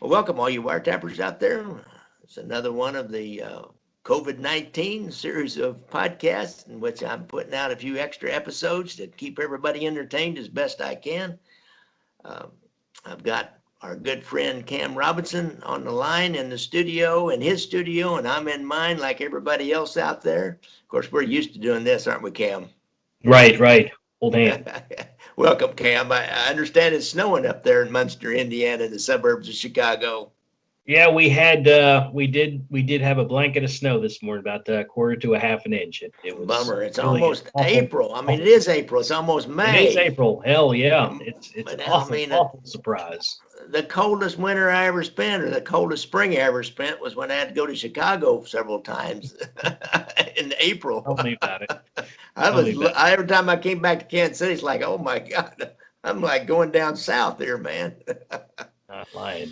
Well, welcome all you wiretappers out there. It's another one of the COVID-19 series of podcasts in which I'm putting out a few extra episodes to keep everybody entertained as best I can. I've got our good friend Cam Robinson on the line in the studio, in his studio, and I'm in mine like everybody else out there. Of course, we're used to doing this, aren't we, Cam? Right. Hold hand. Welcome, Cam. I understand it's snowing up there in Munster, Indiana, the suburbs of Chicago. Yeah, we did have a blanket of snow this morning, about a quarter to a half an inch. It was Bummer. It's really almost awful. April. I mean, it is April. It's almost It is May. April. Hell yeah! It's But I awful, mean, awful surprise. the coldest winter I ever spent, or the coldest spring I ever spent, was when I had to go to Chicago several times in April. Tell me about it. Every time I came back to Kansas City, it's like, oh my God, I'm like going down south here, man. Not lying.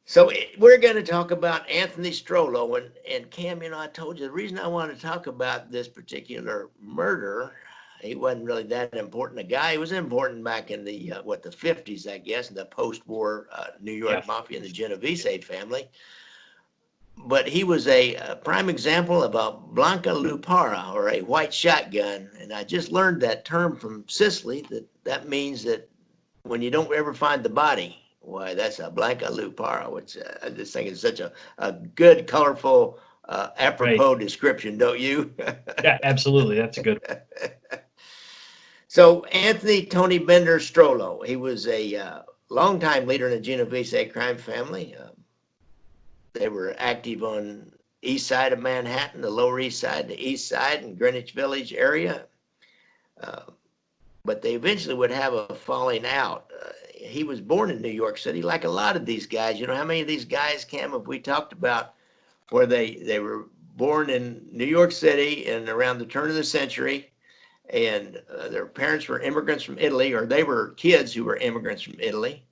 So we're going to talk about Anthony Strollo, and Cam, I told you the reason I wanted to talk about this particular murder, he wasn't really that important a guy. He was important back in the the 50s, I guess, in the post-war New York Mafia and the Genovese family. But he was a prime example of a Blanca Lupara, or a white shotgun. And I just learned that term from Sicily, that means that when you don't ever find the body, why, that's a Blanca Lupara, which I just think is such a good, colorful, apropos description, don't you? Yeah, absolutely. That's a good one. So Anthony Tony Bender Strollo, he was a longtime leader in the Genovese crime family. They were active on east side of Manhattan, the Lower East Side, the East Side, and Greenwich Village area. But they eventually would have a falling out. He was born in New York City, like a lot of these guys. How many of these guys, Cam, have we talked about where they were born in New York City and around the turn of the century, and their parents were immigrants from Italy, or they were kids who were immigrants from Italy,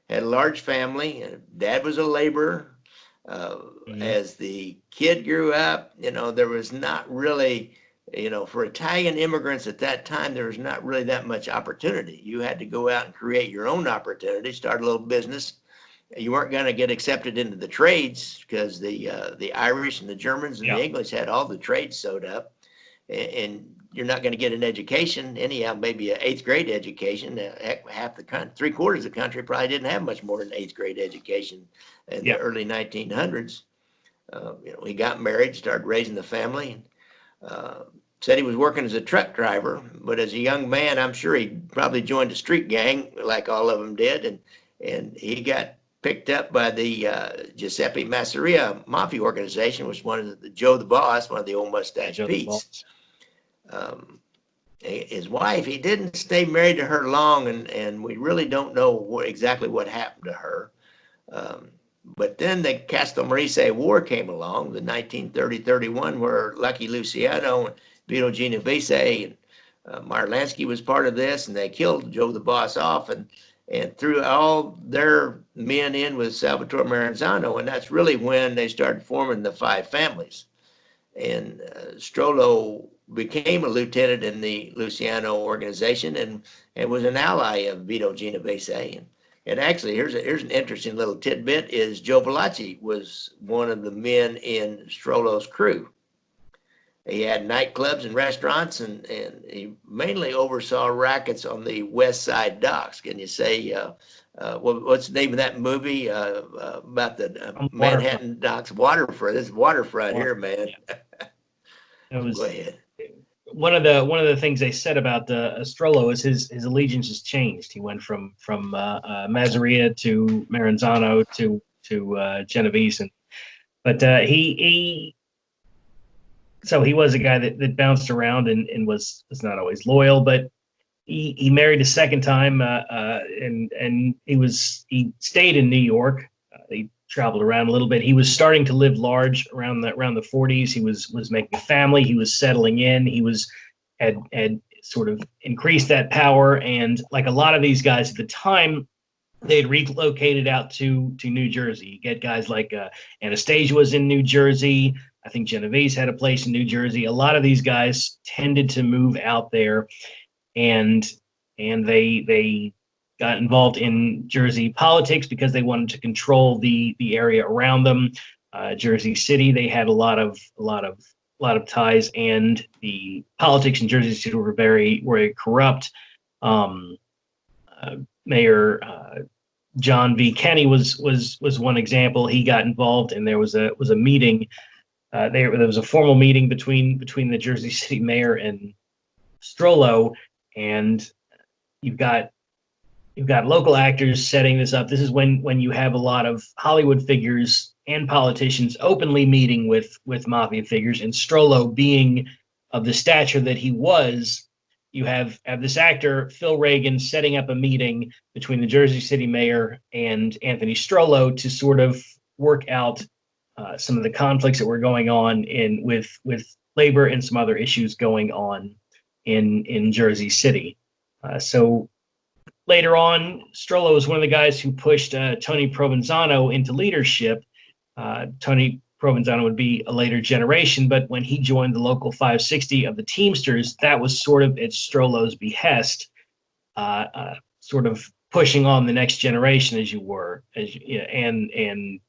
had a large family, and dad was a laborer. As the kid grew up, there was not really, for Italian immigrants at that time, there was not really that much opportunity. You had to go out and create your own opportunity, start a little business. You weren't going to get accepted into the trades because the Irish and the Germans and the English had all the trades sewed up, and you're not going to get an education anyhow, maybe an 8th grade education. Half the country, 3/4 of the country probably didn't have much more than 8th grade education in the early 1900s. He got married, started raising the family. Said he was working as a truck driver, but as a young man, I'm sure he probably joined a street gang like all of them did, and he got picked up by the Giuseppe Masseria Mafia organization, which was one of the Joe the Boss, one of the old mustache Pete's. His wife, he didn't stay married to her long, and we really don't know exactly what happened to her. But then the Castelmarise War came along, the 1930-31, where Lucky Luciano and Vito Genovese and Marlansky was part of this, and they killed Joe the Boss off and threw all their men in with Salvatore Maranzano, and that's really when they started forming the 5 families. And Strollo became a lieutenant in the Luciano organization and was an ally of Vito Genovese. And actually, here's an interesting little tidbit: is Joe Velacci was one of the men in Strollo's crew. He had nightclubs and restaurants, and he mainly oversaw rackets on the West Side docks. Can you say what's the name of that movie about the Manhattan docks? Waterfront. This is Waterfront here, man. It was, go ahead. One of the things they said about Strollo is his allegiance has changed. He went from Masseria to Maranzano to Genovese, but he was a guy that bounced around and was not always loyal. But he married a second time, and he stayed in New York. He traveled around a little bit. He was starting to live large around the 40s. He was making a family. He was settling in. He had sort of increased that power. And like a lot of these guys at the time, they'd relocated out to New Jersey. You get guys like Anastasia was in New Jersey. I think Genovese had a place in New Jersey. A lot of these guys tended to move out there, and they got involved in Jersey politics because they wanted to control the area around them. Jersey City, they had a lot of ties, and the politics in Jersey City were very corrupt. Mayor John V. Kenney was one example. He got involved, and there was a meeting. There was a formal meeting between the Jersey City mayor and Strollo, and you've got local actors setting this up. This is when you have a lot of Hollywood figures and politicians openly meeting with mafia figures, and Strollo being of the stature that he was. You have this actor, Phil Reagan, setting up a meeting between the Jersey City mayor and Anthony Strollo to sort of work out some of the conflicts that were going on with labor and some other issues going on in Jersey City. So later on, Strollo was one of the guys who pushed Tony Provenzano into leadership. Tony Provenzano would be a later generation, but when he joined the local 560 of the Teamsters, that was sort of at Strollo's behest, sort of pushing on the next generation, and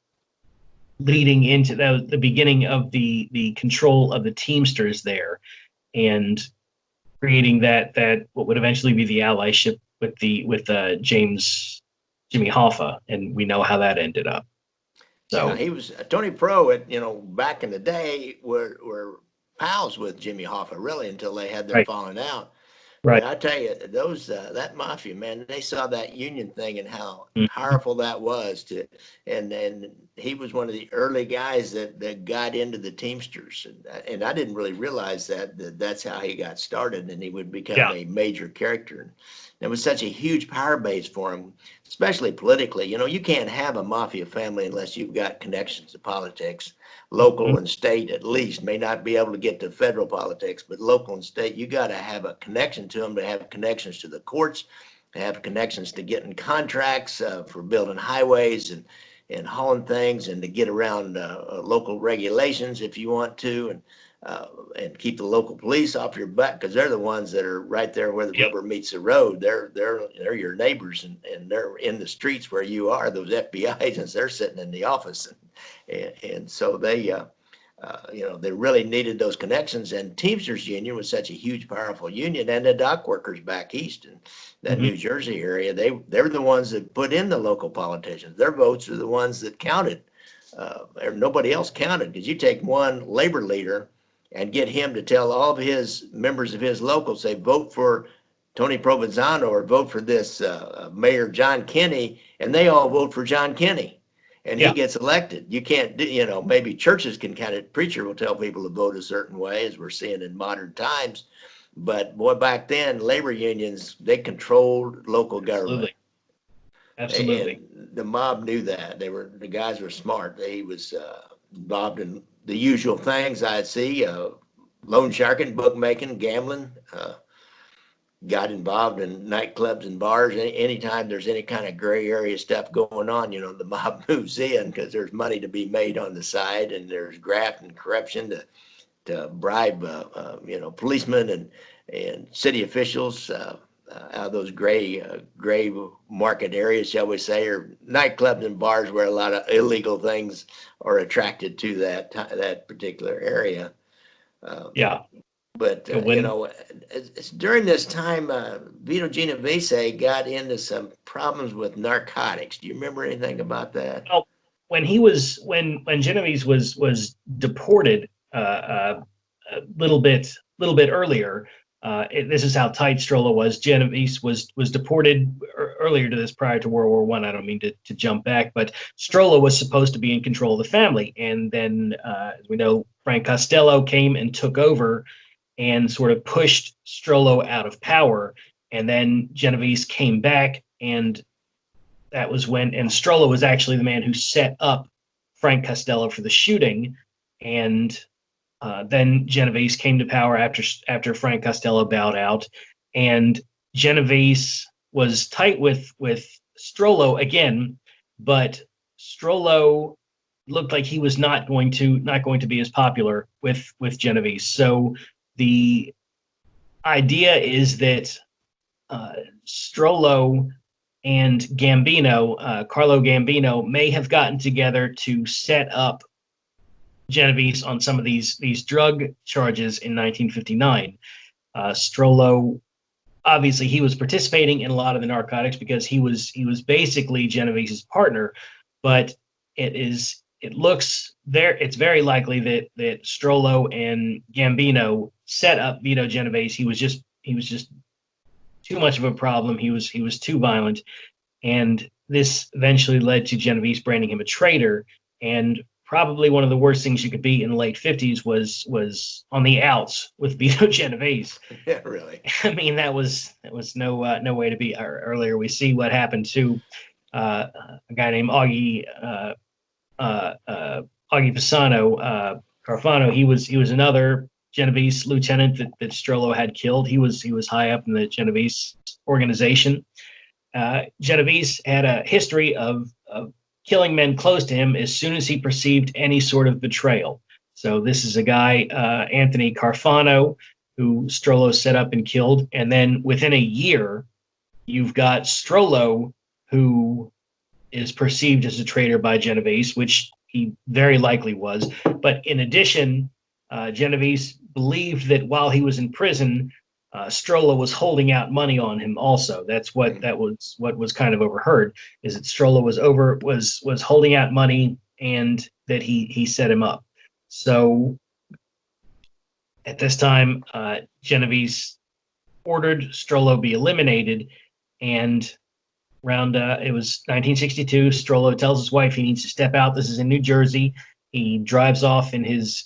leading into the beginning of the control of the Teamsters there, and creating that what would eventually be the allyship with Jimmy Hoffa, and we know how that ended up. So yeah, he was Tony Pro back in the day were pals with Jimmy Hoffa really until they had their right. falling out. Right. But I tell you, those that mafia, man, they saw that union thing and how Mhm. powerful that was and he was one of the early guys that got into the Teamsters, and I didn't really realize that's how he got started, and he would become a major character. And it was such a huge power base for him, especially politically. You can't have a mafia family unless you've got connections to politics, local Mhm. and state at least. May not be able to get to federal politics, but local and state, you got to have a connection to them, to have connections to the courts, to have connections to getting contracts for building highways and hauling things, and to get around local regulations if you want to, and keep the local police off your butt, because they're the ones that are right there where the rubber meets the road. They're your neighbors, and they're in the streets where you are. Those FBI agents, they're sitting in the office, and so they they really needed those connections. And Teamsters Union was such a huge, powerful union, and the dock workers back east in that Mhm. New Jersey area, they're the ones that put in the local politicians. Their votes are the ones that counted. Nobody else counted, because you take one labor leader and get him to tell all of his members of his local, say, vote for Tony Provenzano or vote for this Mayor John Kenney, and they all vote for John Kenney, and he Yeah. gets elected. You can't do, maybe churches can preacher will tell people to vote a certain way, as we're seeing in modern times. But boy, back then, labor unions, they controlled local government. Absolutely. And the mob knew that. The guys were smart. He was involved in the usual things I'd see, loan sharking, bookmaking, gambling, got involved in nightclubs and bars. Anytime there's any kind of gray area stuff going on, the mob moves in, because there's money to be made on the side, and there's graft and corruption to bribe, policemen and city officials out of those gray market areas, shall we say, or nightclubs and bars where a lot of illegal things are attracted to that particular area. Yeah. But it's during this time, Vito Genovese got into some problems with narcotics. Do you remember anything about that? Well, when Genovese was deported a little bit earlier. This is how tight Strollo was. Genovese was deported earlier to this, prior to World War I. I don't mean to jump back, but Strollo was supposed to be in control of the family, and then as we know, Frank Costello came and took over and sort of pushed Strollo out of power. And then Genovese came back, and that was and Strollo was actually the man who set up Frank Costello for the shooting. And then Genovese came to power after Frank Costello bowed out, and Genovese was tight with Strollo again, but Strollo looked like he was not going to be as popular with Genovese. So the idea is that Strollo and Gambino, Carlo Gambino, may have gotten together to set up Genovese on some of these drug charges in 1959. Strollo, obviously, he was participating in a lot of the narcotics because he was basically Genovese's partner, but it's very likely that Strollo and Gambino set up Vito Genovese. He was just too much of a problem. He was too violent, and this eventually led to Genovese branding him a traitor. And probably one of the worst things you could be in the late 50s was on the outs with Vito Genovese. Yeah, really. I mean, that was no way to be. Earlier, we see what happened to a guy named Augie Pisano Carfano. He was another Genovese lieutenant that Strollo had killed. He was high up in the Genovese organization. Genovese had a history of killing men close to him as soon as he perceived any sort of betrayal. So this is a guy, Anthony Carfano, who Strollo set up and killed. And then within a year, you've got Strollo, who is perceived as a traitor by Genovese, which he very likely was. But in addition, Genovese believed that while he was in prison, Strollo was holding out money on him also. That's what was kind of overheard, is that Strollo was holding out money and that he set him up. So at this time, Genovese ordered Strollo be eliminated, and around it was 1962. Strollo tells his wife he needs to step out. This is in New Jersey. He drives off in his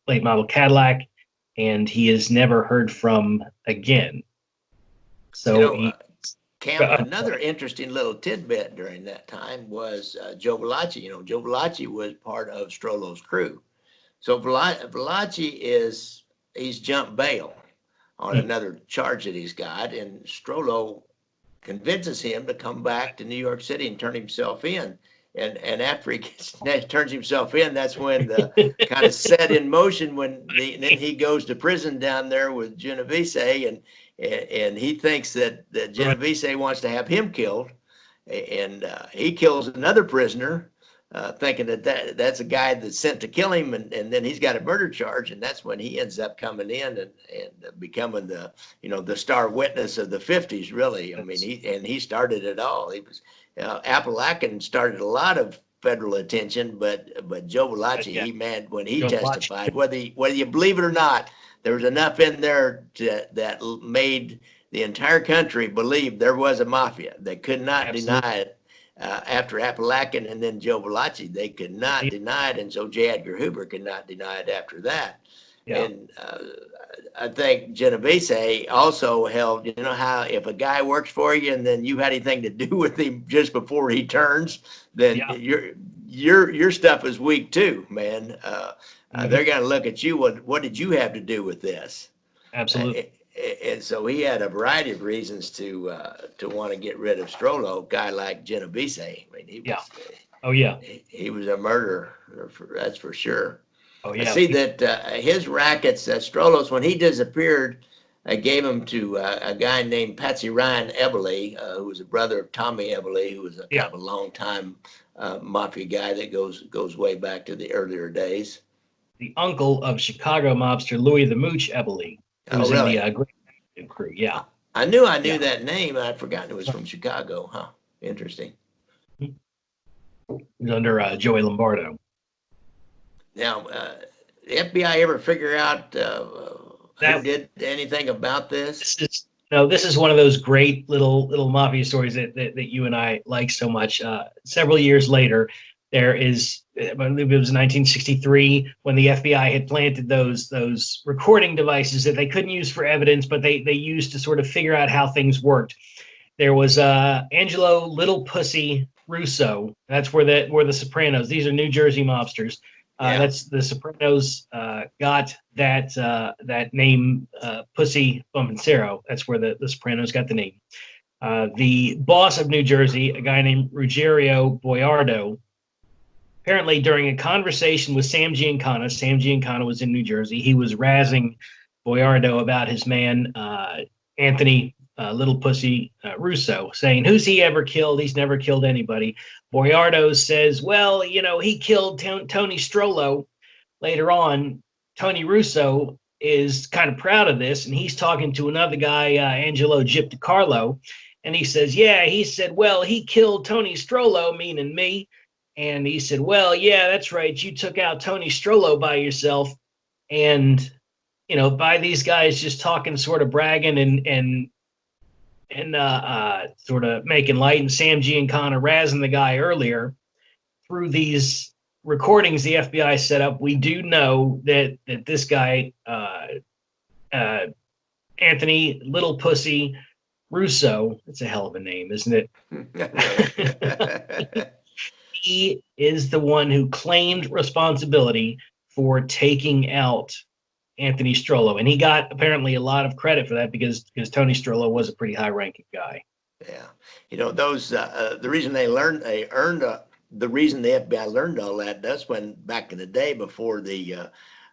late model Cadillac, and he is never heard from again. So, Cam, another interesting little tidbit during that time was Joe Valachi. Joe Valachi was part of Strollo's crew. So Valachi he's jumped bail on another charge that he's got, and Strollo convinces him to come back to New York City and turn himself in. And after he turns himself in, that's when the kind of set in motion when then he goes to prison down there with Genovese, and he thinks that Genovese wants to have him killed, and he kills another prisoner, thinking that's a guy that's sent to kill him, and then he's got a murder charge, and that's when he ends up coming in and becoming the star witness of the 50s, really. I mean, he started it all. He was Appalachian started a lot of federal attention, but Joe Valachi, when he testified, whether you believe it or not, there was enough in there that made the entire country believe there was a mafia. They could not deny it. After Appalachian and then Joe Valachi, they could not deny it, and so J. Edgar Hoover could not deny it after that. Yeah. And I think Genovese also held, how if a guy works for you and then you had anything to do with him just before he turns, then your stuff is weak too, man. They're going to look at you. What did you have to do with this? Absolutely. And so he had a variety of reasons to want to get rid of Strollo. A guy like Genovese, I mean, he was, he was a murderer, that's for sure. Oh, yeah. I see that his rackets, Strollo's, when he disappeared, I gave him to a guy named Patsy Ryan Eberly, who was a brother of Tommy Eberly, who was kind of a long-time mafia guy that goes way back to the earlier days. The uncle of Chicago mobster Louis the Mooch Eberly, who was in the Great crew. Yeah, I knew that name. I'd forgotten it was from Chicago. Huh? Interesting. He was under Joey Lombardo. Now, the FBI ever figure out who did anything about this? This is one of those great little mafia stories that you and I like so much. Several years later, there is, I believe it was 1963, when the FBI had planted those recording devices that they couldn't use for evidence, but they used to sort of figure out how things worked. There was Angelo Little Pussy Russo. That's where the Sopranos. These are New Jersey mobsters. That's the Sopranos got that name, Pussy Bombensero. That's where the Sopranos got the name. The boss of New Jersey, a guy named Ruggiero Boiardo, apparently during a conversation with Sam Giancana was in New Jersey. He was razzing Boiardo about his man, Anthony Little Pussy Russo, saying, who's he ever killed? He's never killed anybody. Boiardo says, well, he killed Tony Strollo. Later on, Tony Russo is kind of proud of this, and he's talking to another guy, Angelo Gyp DiCarlo, and he says, yeah, he said, well, he killed Tony Strollo, meaning me. And he said, well, yeah, that's right. You took out Tony Strollo by yourself. And, by these guys just talking, sort of bragging and sort of making light, and Sam Giancana razzing the guy earlier through these recordings the FBI set up. We do know that this guy, Anthony Little Pussy Russo, it's a hell of a name, isn't it? He is the one who claimed responsibility for taking out Anthony Strollo, and he got apparently a lot of credit for that because Tony Strollo was a pretty high-ranking guy. Yeah, those the reason the FBI learned all that. That's when back in the day before the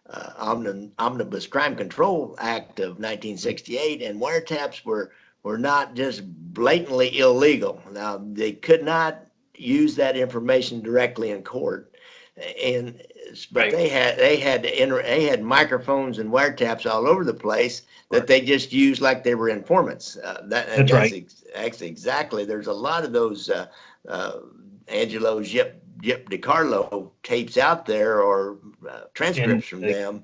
Omnibus Crime Control Act of 1968, and wiretaps were not just blatantly illegal. Now they could not use that information directly in court, but right. they had microphones and wiretaps all over the place that they just used like they were informants. That's right. Actually, exactly. There's a lot of those Angelo Gyp DiCarlo tapes out there, or transcripts from them.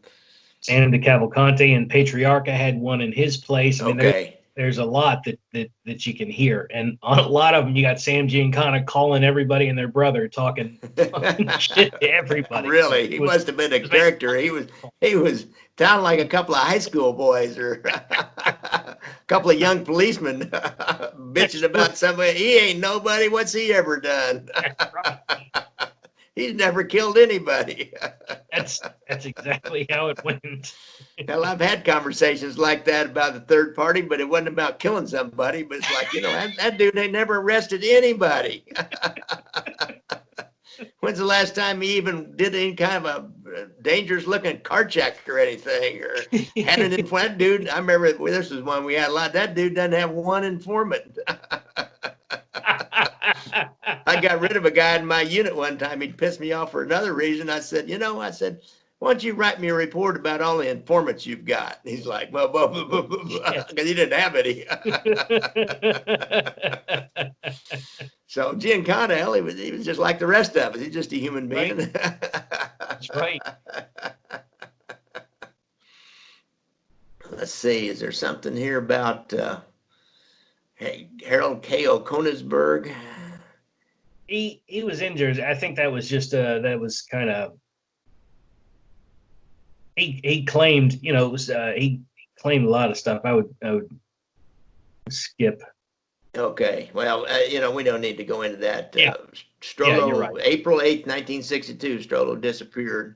And DeCavalcante and Patriarca had one in his place. I mean, there's a lot that you can hear, and on a lot of them you got Sam Giancana calling everybody and their brother, talking shit to everybody. Really, so he must have been a character. He was down like a couple of high school boys or a couple of young policemen bitching about somebody. He ain't nobody. What's he ever done? He's never killed anybody. That's exactly how it went. Hell, I've had conversations like that about the third party, but it wasn't about killing somebody. But it's like, that dude ain't never arrested anybody. When's the last time he even did any kind of a dangerous looking car check or anything, or had an informant? Dude, I remember this was one we had a lot. That dude doesn't have one informant. I got rid of a guy in my unit one time. He'd pissed me off for another reason. I said, why don't you write me a report about all the informants you've got? And he's like, well, because he didn't have any. So Giancana, hell, he was just like the rest of us. He's just a human being. Right. That's right. Let's see. Is there something here about Harold K.O. Konigsberg? He was injured. I think that was just that was kind of. He claimed, he claimed a lot of stuff. I would skip. Okay. Well, we don't need to go into that. Yeah. Strollo, you're right. April 8th, 1962, Strollo disappeared.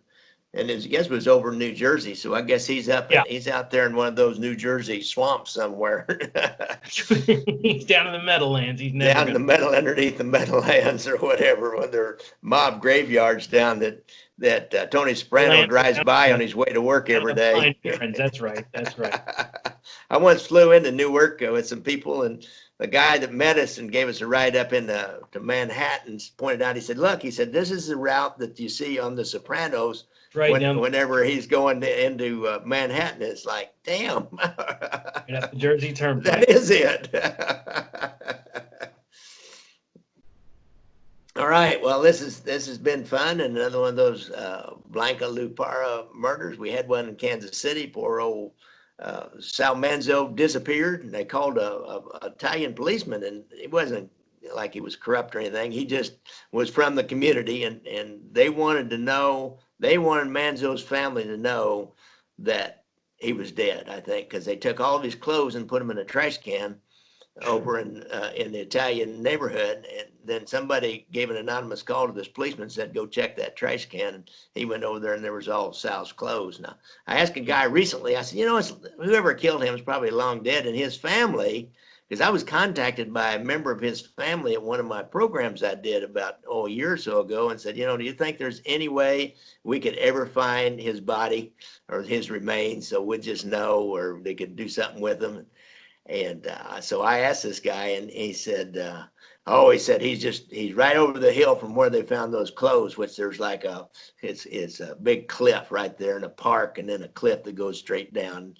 And his guess was over in New Jersey. So I guess he's he's out there in one of those New Jersey swamps somewhere. He's down in the Meadowlands. He's never down in the meadow, underneath the Meadowlands or whatever, when there are mob graveyards down that Tony Soprano drives by on his way to work every day. That's right. That's right. I once flew into Newark with some people, and the guy that met us and gave us a ride up to Manhattan pointed out, he said, look, this is the route that you see on The Sopranos. Right, whenever he's going into Manhattan. It's like, damn. That's the Jersey Turnpike. That is it. All right. Well, this has been fun, and another one of those Blanca Lupara murders. We had one in Kansas City. Poor old Sal Manzo disappeared, and they called a Italian policeman, and it wasn't like he was corrupt or anything. He just was from the community, and they wanted to know. They wanted Manzo's family to know that he was dead, I think, because they took all of his clothes and put them in a trash can over in the Italian neighborhood. And then somebody gave an anonymous call to this policeman and said, go check that trash can. And he went over there, and there was all Sal's clothes. Now, I asked a guy recently, I said, whoever killed him is probably long dead. And his family, because I was contacted by a member of his family at one of my programs I did about a year or so ago, and said, do you think there's any way we could ever find his body or his remains so we'd just know, or they could do something with him? And so I asked this guy, and he said, he said he's right over the hill from where they found those clothes, which there's like it's a big cliff right there in a park, and then a cliff that goes straight down.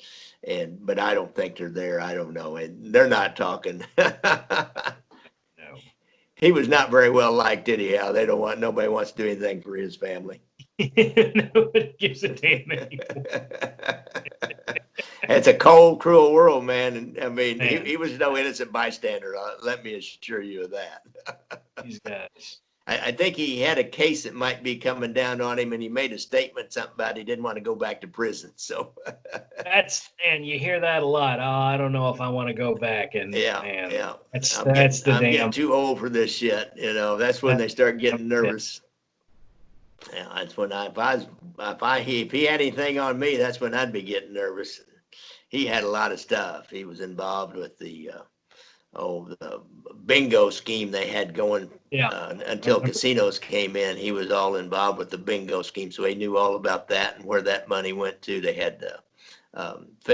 But I don't think they're there. I don't know. And they're not talking. No. He was not very well liked anyhow. Nobody wants to do anything for his family. Nobody gives a damn anymore. It's a cold, cruel world, man. And I mean, Man. he was no innocent bystander. Let me assure you of that. These guys. I think he had a case that might be coming down on him, and he made a statement something about he didn't want to go back to prison. So And you hear that a lot. Oh, I don't know if I want to go back. And yeah, man, yeah. that's I'm the getting damn. too old for this shit. That's when they start getting nervous. Yeah, that's when if he had anything on me, that's when I'd be getting nervous. He had a lot of stuff. He was involved with the bingo scheme they had going until casinos came in. He was all involved with the bingo scheme, so he knew all about that and where that money went to. They had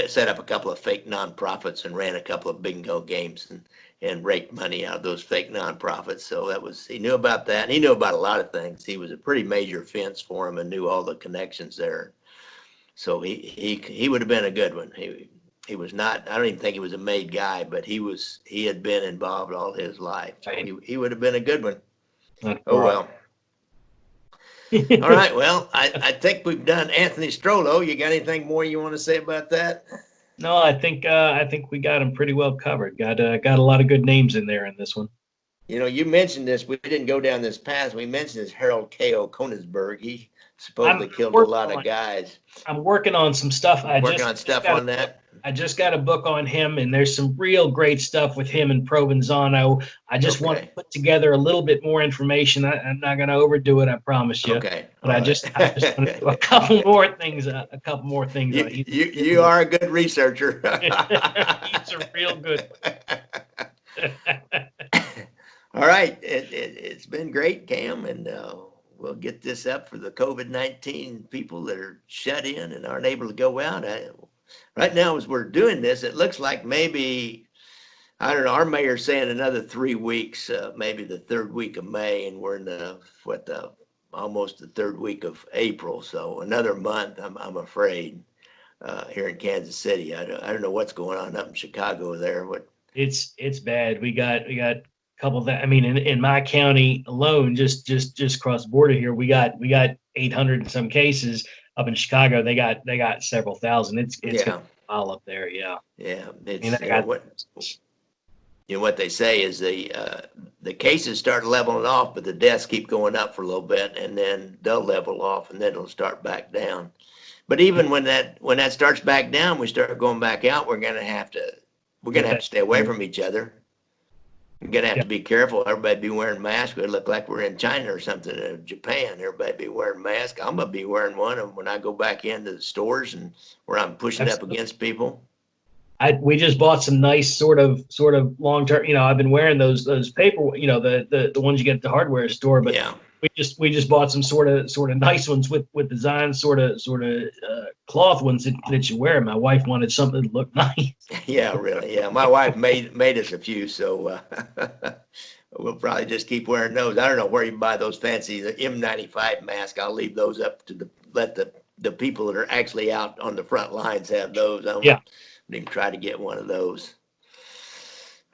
set up a couple of fake nonprofits and ran a couple of bingo games and raked money out of those fake nonprofits. So he knew about that, and he knew about a lot of things. He was a pretty major fence for him and knew all the connections there. So he would have been a good one. He was not. I don't even think he was a made guy, but he had been involved all his life. So he would have been a good one. Oh well. All right. Well, I think we've done Anthony Strollo. You got anything more you want to say about that? No, I think we got him pretty well covered. Got a lot of good names in there in this one. You mentioned this. We didn't go down this path. We mentioned this Harold K.O. Konigsberg. He supposedly killed a lot of guys. I'm working on some stuff. On that. I just got a book on him, and there's some real great stuff with him and Provenzano. I just want to put together a little bit more information. I'm not going to overdo it, I promise you. Okay. But I just want to do a couple more things. You are a good researcher. He's a real good one. All right. It's been great, Cam, and we'll get this up for the COVID-19 people that are shut in and aren't able to go out. Right now, as we're doing this, it looks like maybe, I don't know, our mayor's saying another 3 weeks, maybe the third week of May, and we're in almost the third week of April. So another month, I'm afraid, here in Kansas City. I don't know what's going on up in Chicago there. It's bad. We got a couple that, I mean, in my county alone, just across the border here, we got 800 and some cases. Up in Chicago, they got several thousand. It's a pile up there. Yeah. Yeah. What they say is the cases start leveling off, but the deaths keep going up for a little bit, and then they'll level off, and then it'll start back down. But even when that starts back down, we start going back out. We're gonna have to stay away from each other. We're gonna have to be careful. Everybody be wearing masks. We look like we're in China or something, or Japan. Everybody be wearing masks. I'm gonna be wearing one when I go back into the stores and where I'm pushing up against people. We just bought some nice sort of long term. I've been wearing those paper. The ones you get at the hardware store. But we just bought some sort of nice ones with design sort of cloth ones that you wear. My wife wanted something that looked nice. Yeah, really. Yeah, my wife made us a few, so we'll probably just keep wearing those. I don't know where you buy those fancy M95 masks. I'll leave those up to let the people that are actually out on the front lines have those. I wouldn't even try to get one of those.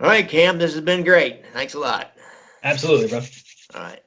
All right, Cam, this has been great. Thanks a lot. Absolutely, bro. All right.